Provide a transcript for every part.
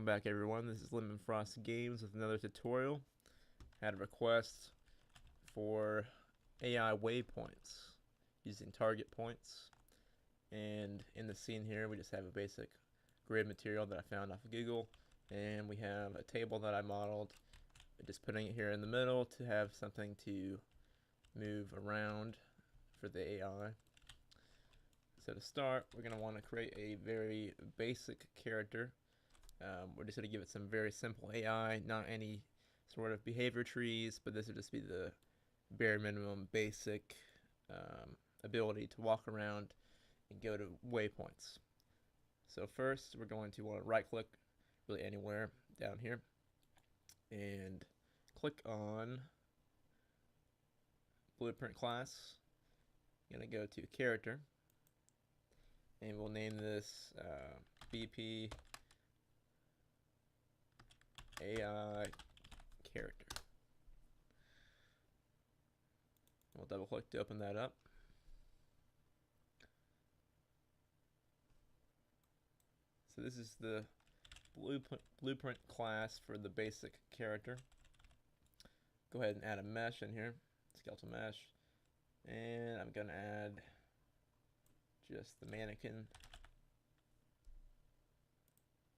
back everyone, this is Lemonfrost Games with another tutorial. I had a request for AI waypoints using target points, and in the scene here we just have a basic grid material that I found off of Google, and we have a table that I modeled, just putting it here in the middle to have something to move around for the AI. So to start, we're going to want to create a very basic character. We're just going to give it some very simple AI, not any sort of behavior trees, but this would just be the bare minimum basic ability to walk around and go to waypoints. So first, we're going to want to right click really anywhere down here and click on blueprint class. I'm going to go to character, and we'll name this BP AI character. We'll double click to open that up. So this is the blueprint class for the basic character. Go ahead and add a mesh in here, skeletal mesh, and I'm going to add just the mannequin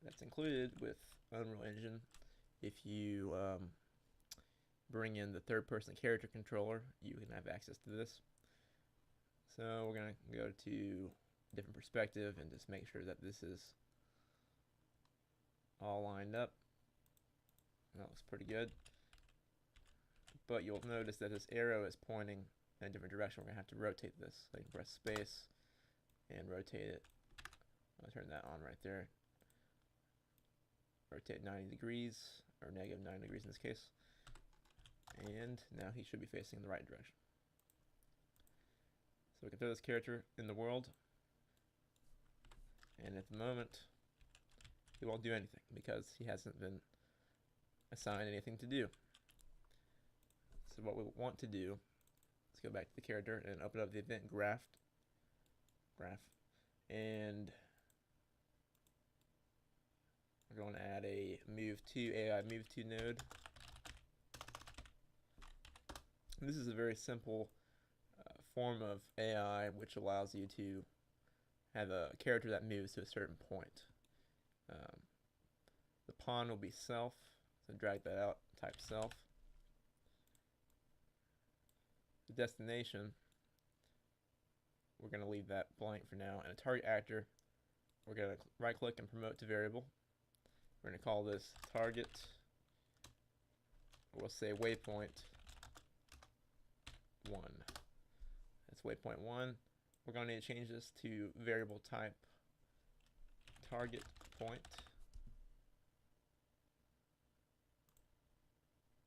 that's included with Unreal Engine. If you bring in the third-person character controller, you can have access to this. So we're going to go to different perspective and just make sure that this is all lined up. That looks pretty good. But you'll notice that this arrow is pointing in a different direction. We're going to have to rotate this. So you can press space and rotate it. I'll turn that on right there. Rotate 90 degrees, or negative 9 degrees in this case. And now he should be facing in the right direction. So we can throw this character in the world, and at the moment he won't do anything because he hasn't been assigned anything to do. So what we want to do, let's go back to the character and open up the event graph, and we're going to add a move to AI move to node. And this is a very simple form of AI which allows you to have a character that moves to a certain point. The pawn will be self, so drag that out, type self. The destination, we're going to leave that blank for now, and a target actor, we're going to right click and promote to variable. We're going to call this target, we'll say waypoint 1. That's waypoint 1. We're going to need to change this to variable type target point,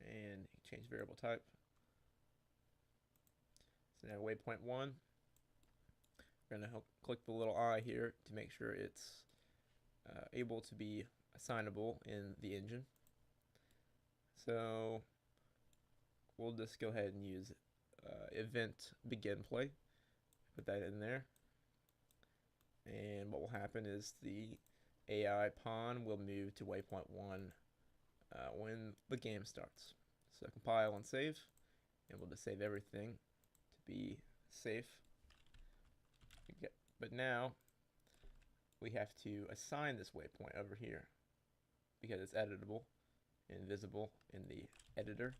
and change variable type. So now waypoint 1, we're going to click the little eye here to make sure it's able to be assignable in the engine. So we'll just go ahead and use event begin play, put that in there, and what will happen is the AI pawn will move to waypoint 1 when the game starts. So compile and save, and we'll just save everything to be safe. But now we have to assign this waypoint over here because it's editable and visible in the editor.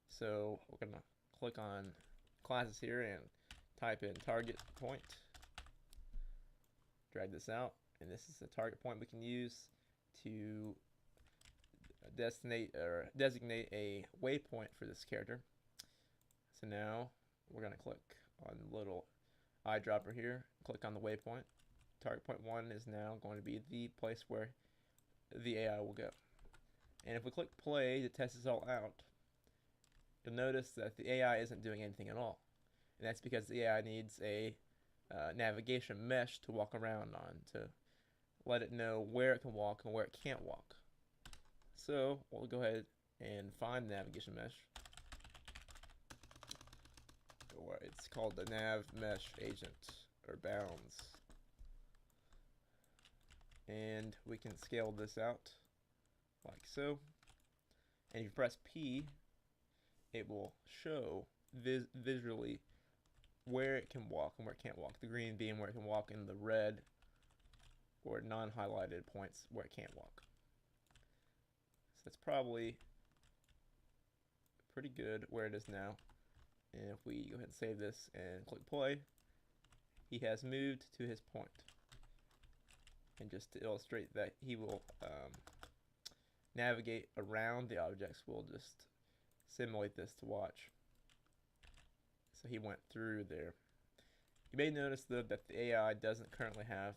So we're going to click on classes here and type in target point, drag this out, and this is the target point we can use to designate a waypoint for this character. So now we're going to click on the little eyedropper here, click on the waypoint. Target point 1 is now going to be the place where the AI will go. And if we click play to test this all out, you'll notice that the AI isn't doing anything at all. And that's because the AI needs a navigation mesh to walk around on, to let it know where it can walk and where it can't walk. So we'll go ahead and find the navigation mesh. Or it's called the nav mesh agent, or bounds. And we can scale this out like so. And if you press P, it will show visually where it can walk and where it can't walk. The green being where it can walk, and the red or non-highlighted points where it can't walk. So that's probably pretty good where it is now. And if we go ahead and save this and click play, he has moved to his point. And just to illustrate that he will navigate around the objects, we'll just simulate this to watch. So he went through there. You may notice though that the AI doesn't currently have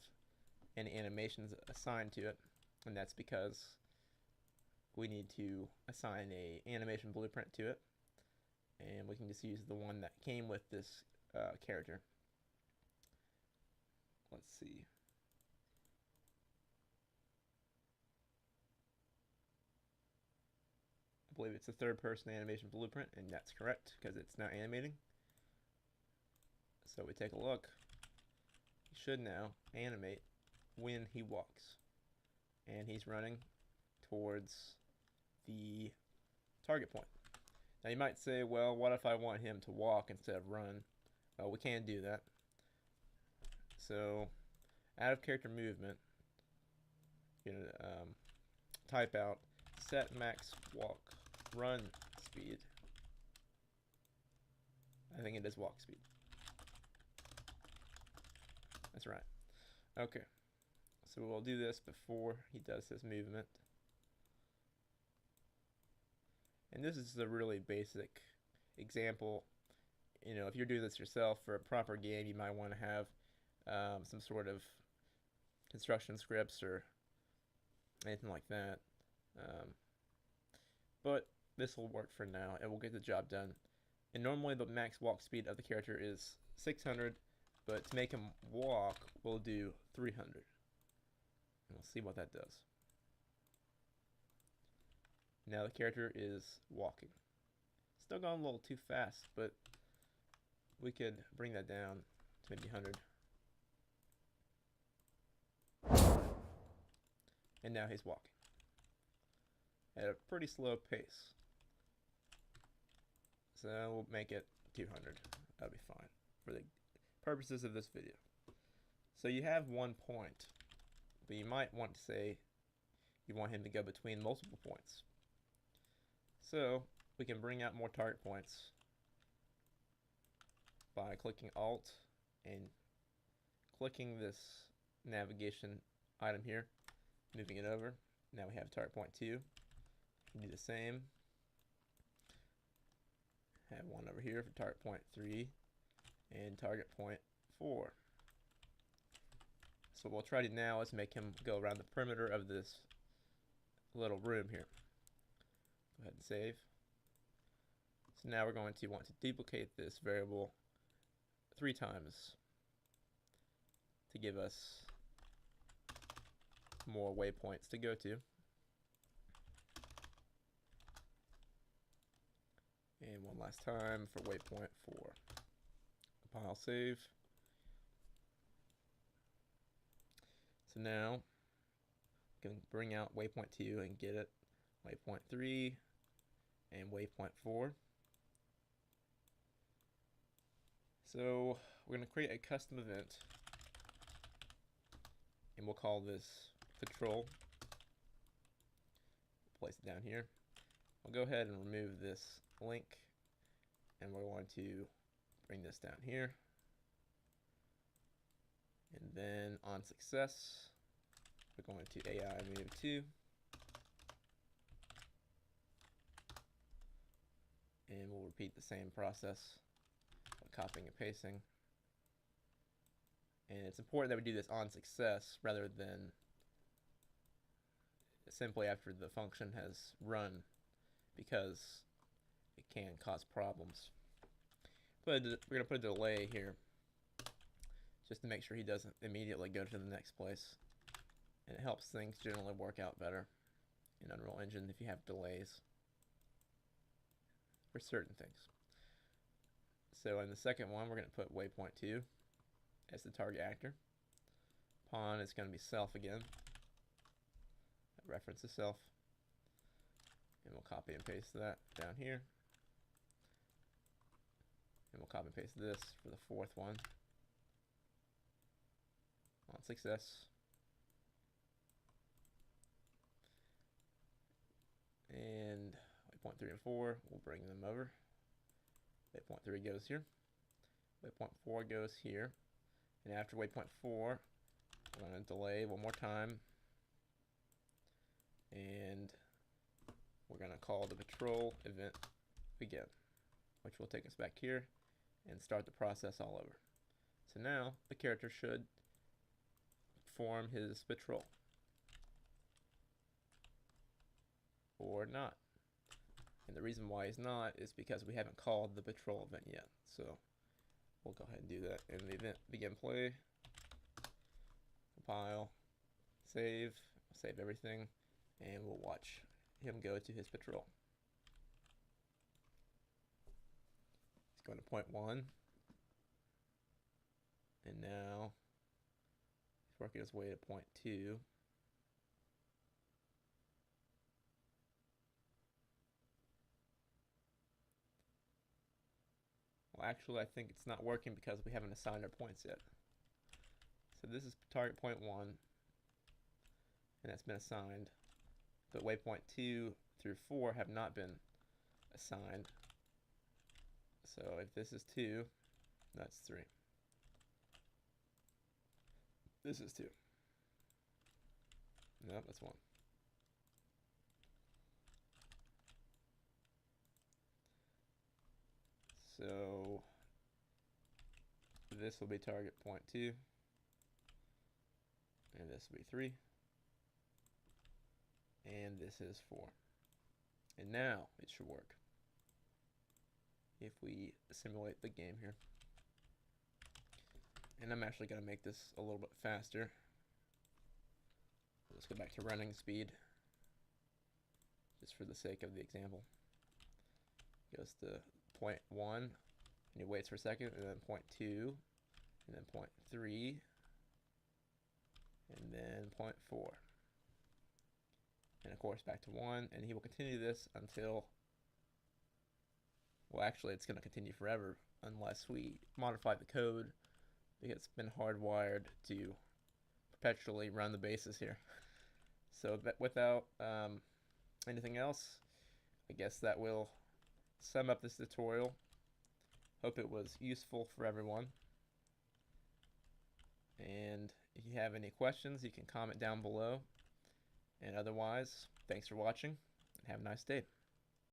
any animations assigned to it, and that's because we need to assign a animation blueprint to it, and we can just use the one that came with this character. Let's see. I believe it's a third-person animation blueprint, and that's correct because it's now animating. So we take a look. He should now animate when he walks, and he's running towards the target point. Now you might say, well, what if I want him to walk instead of run? Well, we can do that. So out of character movement, you're gonna type out set max walk run speed. I think it is walk speed. That's right. Okay. So we'll do this before he does his movement. And this is a really basic example. You know, if you're doing this yourself for a proper game, you might want to have some sort of construction scripts or anything like that. But this will work for now, and we'll get the job done. And normally the max walk speed of the character is 600, but to make him walk, we'll do 300. And we'll see what that does. Now the character is walking. Still going a little too fast, but we could bring that down to maybe 100. And now he's walking at a pretty slow pace. So we'll make it 200. That'll be fine for the purposes of this video. So you have 1 point, but you might want to say you want him to go between multiple points. So we can bring out more target points by clicking Alt and clicking this navigation item here, moving it over. Now we have target point 2. Do the same. Have one over here for target point 3 and target point 4. So what we'll try to do now is make him go around the perimeter of this little room here. Go ahead and save. So now we're going to want to duplicate this variable 3 times to give us more waypoints to go to. And one last time for waypoint 4. Compile, save. So now we can bring out waypoint 2 and get it, waypoint 3 and waypoint 4. So we're going to create a custom event, and we'll call this control. Place it down here. I'll go ahead and remove this link, and we're going to bring this down here. And then on success, we're going to AI move 2. And we'll repeat the same process by copying and pasting. And it's important that we do this on success rather than simply after the function has run, because it can cause problems. But we're going to put a delay here just to make sure he doesn't immediately go to the next place. And it helps things generally work out better in Unreal Engine if you have delays for certain things. So in the second one, we're going to put waypoint 2 as the target actor. Pawn is going to be self again. That reference is self. And we'll copy and paste that down here. And we'll copy and paste this for the fourth one. On success. And waypoint 3 and 4, we'll bring them over. Waypoint 3 goes here. Waypoint 4 goes here. And after waypoint 4, we're going to delay one more time. And we're going to call the patrol event again, which will take us back here and start the process all over. So now the character should perform his patrol. Or not. And the reason why he's not is because we haven't called the patrol event yet. So we'll go ahead and do that in the event begin play. Compile, save everything, and we'll watch him go to his patrol. He's going to point 1, and now he's working his way to point 2. Well, actually, I think it's not working because we haven't assigned our points yet. So this is target point 1, and that's been assigned. But waypoint 2 through 4 have not been assigned. So if this is 2, that's 3. This is 2. Nope, that's 1. So this will be target point 2, and this will be 3, and this is 4. And now it should work if we simulate the game here. And I'm actually going to make this a little bit faster. Let's go back to running speed, just for the sake of the example. Goes to point 1, and he waits for a second, and then point 2, and then point 3, and then point 4. And of course back to 1, and he will continue this until, well, actually it's going to continue forever unless we modify the code, because it's been hardwired to perpetually run the bases here. So without anything else, I guess that will sum up this tutorial. Hope it was useful for everyone. And if you have any questions, you can comment down below. And otherwise, thanks for watching, and have a nice day.